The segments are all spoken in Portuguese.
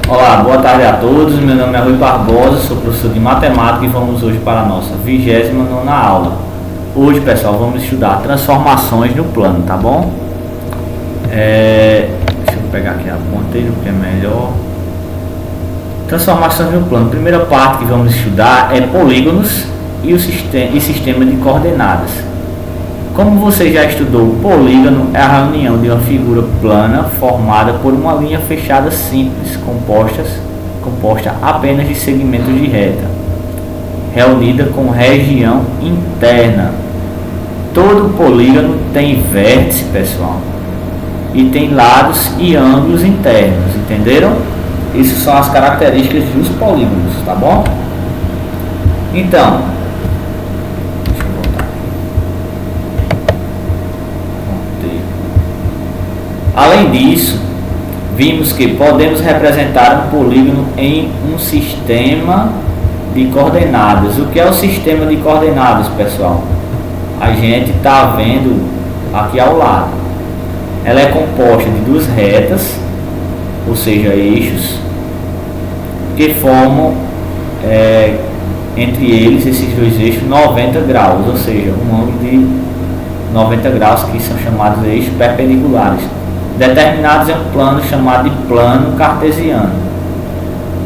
Olá, boa tarde a todos. Meu nome é Rui Barbosa, sou professor de matemática e vamos hoje para a nossa 29ª aula. Hoje, pessoal, vamos estudar transformações no plano, tá bom? Deixa eu pegar aqui a ponteira que é melhor. Transformações no plano. A primeira parte que vamos estudar é polígonos e sistema de coordenadas. Como você já estudou, o polígono é a reunião de uma figura plana formada por uma linha fechada simples, composta apenas de segmentos de reta, reunida com região interna. Todo polígono tem vértice, pessoal, e tem lados e ângulos internos, entenderam? Essas são as características dos polígonos, tá bom? Então, além disso, vimos que podemos representar um polígono em um sistema de coordenadas. O que é o sistema de coordenadas, pessoal? A gente está vendo aqui ao lado. Ela é composta de duas retas, ou seja, eixos, que formam entre eles, esses dois eixos, 90 graus, ou seja, um ângulo de 90 graus, que são chamados eixos perpendiculares, determinados em um plano chamado de plano cartesiano,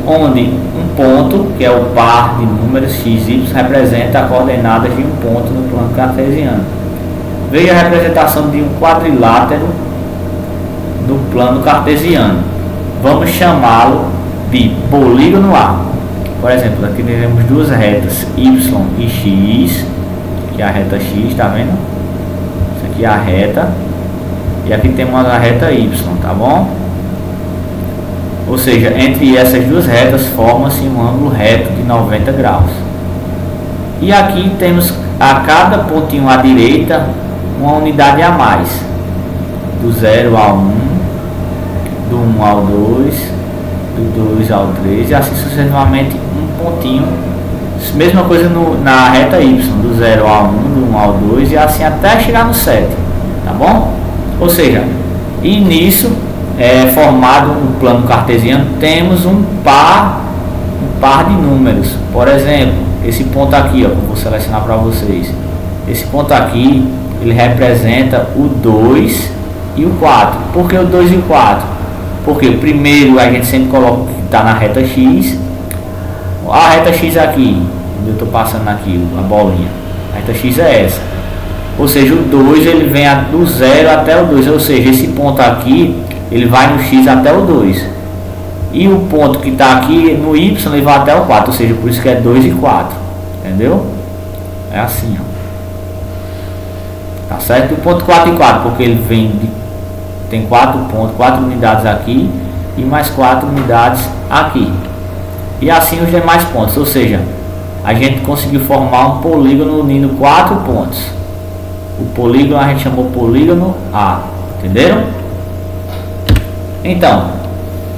onde um ponto, que é o par de números x, y, representa a coordenada de um ponto no plano cartesiano. Veja a representação de um quadrilátero no plano cartesiano. Vamos chamá-lo de polígono A. Por exemplo, aqui teremos duas retas y e x, que é a reta x, está vendo? Isso aqui é a reta. E aqui temos a reta y, tá bom? Ou seja, entre essas duas retas forma-se um ângulo reto de 90 graus. E aqui temos a cada pontinho à direita uma unidade a mais. Do 0 ao 1, do 1 ao 2, do 2 ao 3 e assim sucessivamente um pontinho. Mesma coisa na reta y, do 0 ao 1, do 1 ao 2 e assim até chegar no 7, tá bom? Ou seja, e nisso, formado no plano cartesiano, temos um par de números. Por exemplo, esse ponto aqui, ó, que eu vou selecionar para vocês. Esse ponto aqui, ele representa o 2 e o 4. Por que o 2 e o 4? Porque primeiro a gente sempre coloca que está na reta x. A reta x aqui, eu estou passando aqui a bolinha. A reta x é essa. Ou seja, o 2 ele vem do 0 até o 2, ou seja, esse ponto aqui ele vai no x até o 2. E o ponto que está aqui no y ele vai até o 4, ou seja, por isso que é 2 e 4. Entendeu? É assim, ó. Tá certo? O ponto 4 e 4, porque ele tem 4 pontos, 4 unidades aqui e mais 4 unidades aqui. E assim os demais pontos, ou seja, a gente conseguiu formar um polígono unindo 4 pontos. O polígono a gente chamou polígono A, entenderam? Então,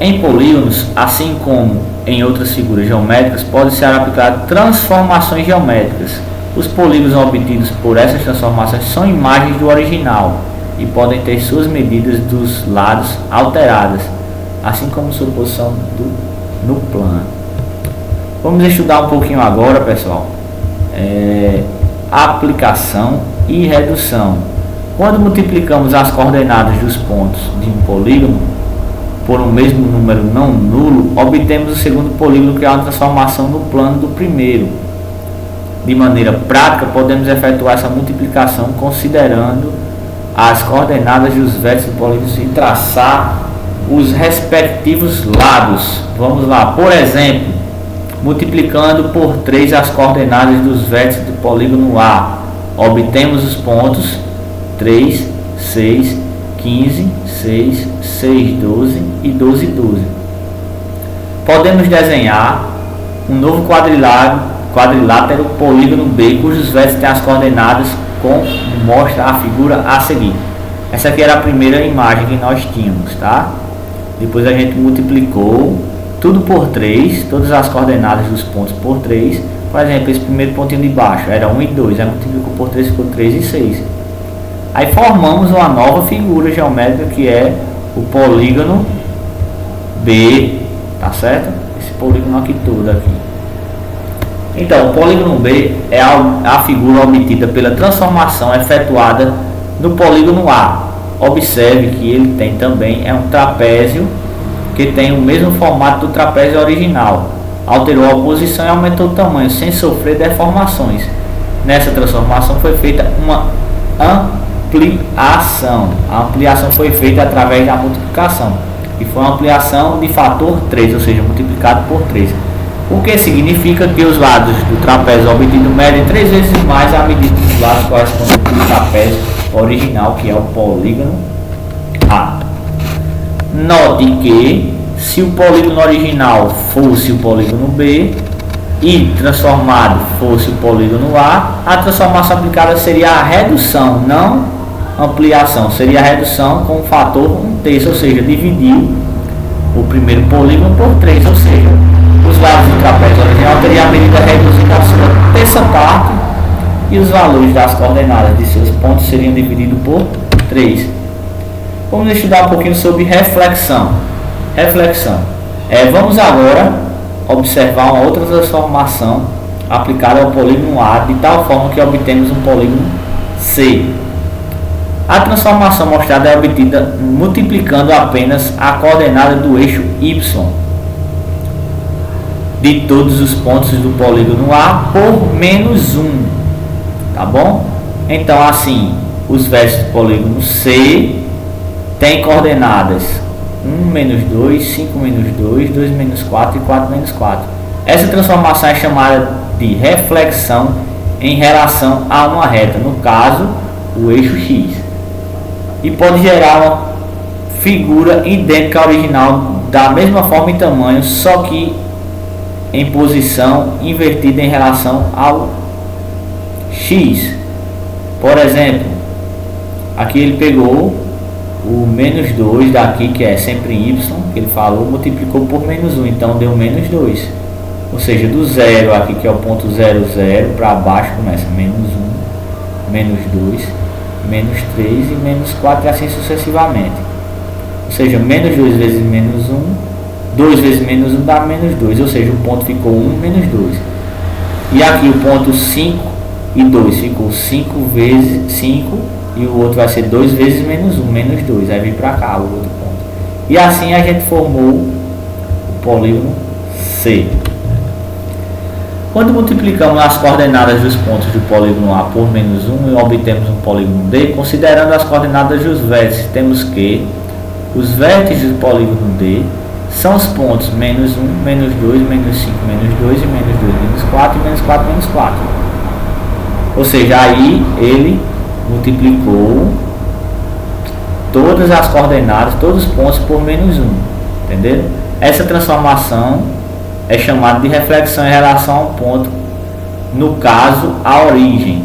em polígonos, assim como em outras figuras geométricas, podem ser aplicadas transformações geométricas. Os polígonos obtidos por essas transformações são imagens do original e podem ter suas medidas dos lados alteradas, assim como sua posição no plano. Vamos estudar um pouquinho agora, pessoal, aplicação e redução. Quando multiplicamos as coordenadas dos pontos de um polígono por um mesmo número não nulo, obtemos o segundo polígono, que é uma transformação no plano do primeiro. De maneira prática, podemos efetuar essa multiplicação considerando as coordenadas dos vértices do polígono e traçar os respectivos lados. Vamos lá, por exemplo, multiplicando por 3 as coordenadas dos vértices do polígono A, obtemos os pontos 3, 6, 15, 6, 6, 12 e 12, 12. Podemos desenhar um novo quadrilátero polígono B, cujos vértices têm as coordenadas como mostra a figura a seguir. Essa aqui era a primeira imagem que nós tínhamos, tá? Depois a gente multiplicou tudo por 3, todas as coordenadas dos pontos por 3. Por exemplo, esse primeiro pontinho de baixo era 1 e 2, aí multiplicou por 3, ficou 3 e 6. Aí formamos uma nova figura geométrica que é o polígono B, tá certo? Esse polígono aqui todo aqui. Então, o polígono B é a figura obtida pela transformação efetuada no polígono A. Observe que ele tem também um trapézio que tem o mesmo formato do trapézio original. Alterou a posição e aumentou o tamanho sem sofrer deformações. Nessa transformação foi feita uma ampliação. A ampliação foi feita através da multiplicação, e foi uma ampliação de fator 3, ou seja, multiplicado por 3. O que significa que os lados do trapézio obtido medem 3 vezes mais a medida dos lados correspondentes ao trapézio original, que é o polígono A. Note que se o polígono original fosse o polígono B e transformado fosse o polígono A transformação aplicada seria a redução, não ampliação. Seria a redução com o fator 1/3, ou seja, dividir o primeiro polígono por 3, ou seja, os lados do trapézio original teriam a medida reduzida à sua terça parte e os valores das coordenadas de seus pontos seriam divididos por 3. Vamos estudar um pouquinho sobre reflexão. Vamos agora observar uma outra transformação aplicada ao polígono A, de tal forma que obtemos um polígono C. A transformação mostrada é obtida multiplicando apenas a coordenada do eixo Y de todos os pontos do polígono A por menos 1, tá bom? Então, assim, os vértices do polígono C têm coordenadas 1 menos 2, 5 menos 2, 2 menos 4 e 4 menos 4. Essa transformação é chamada de reflexão em relação a uma reta, no caso, o eixo X, e pode gerar uma figura idêntica à original da mesma forma e tamanho, só que em posição invertida em relação ao X. Por exemplo, aqui ele pegou o menos 2 daqui, que é sempre Y, que ele falou, multiplicou por menos 1, então deu menos 2. Ou seja, do zero aqui, que é o ponto 0, 0, para baixo começa menos 1, menos 2, menos 3 e menos 4 e assim sucessivamente. Ou seja, menos 2 vezes menos 1, 2 vezes menos 1 dá menos 2, ou seja, o ponto ficou 1 menos 2. E aqui o ponto 5 e 2 ficou 5 vezes 5, e o outro vai ser 2 vezes menos 1, menos 2, aí vem para cá o outro ponto. E assim a gente formou o polígono C. Quando multiplicamos as coordenadas dos pontos do polígono A por menos 1 e obtemos um polígono D, considerando as coordenadas dos vértices, temos que os vértices do polígono D são os pontos menos 1, menos 2, menos 5, menos 2 e menos 2, menos 4 e menos 4, menos 4. Ou seja, aí ele multiplicou todas as coordenadas, todos os pontos por menos 1. Entendeu? Essa transformação é chamada de reflexão em relação a um ponto, no caso, a origem,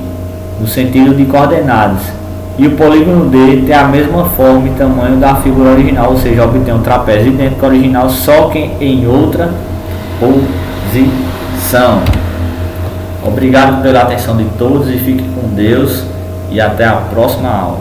no sentido de coordenadas. E o polígono D tem a mesma forma e tamanho da figura original, ou seja, obtém um trapézio idêntico ao original, só que em outra posição. Obrigado pela atenção de todos e fique com Deus e até a próxima aula.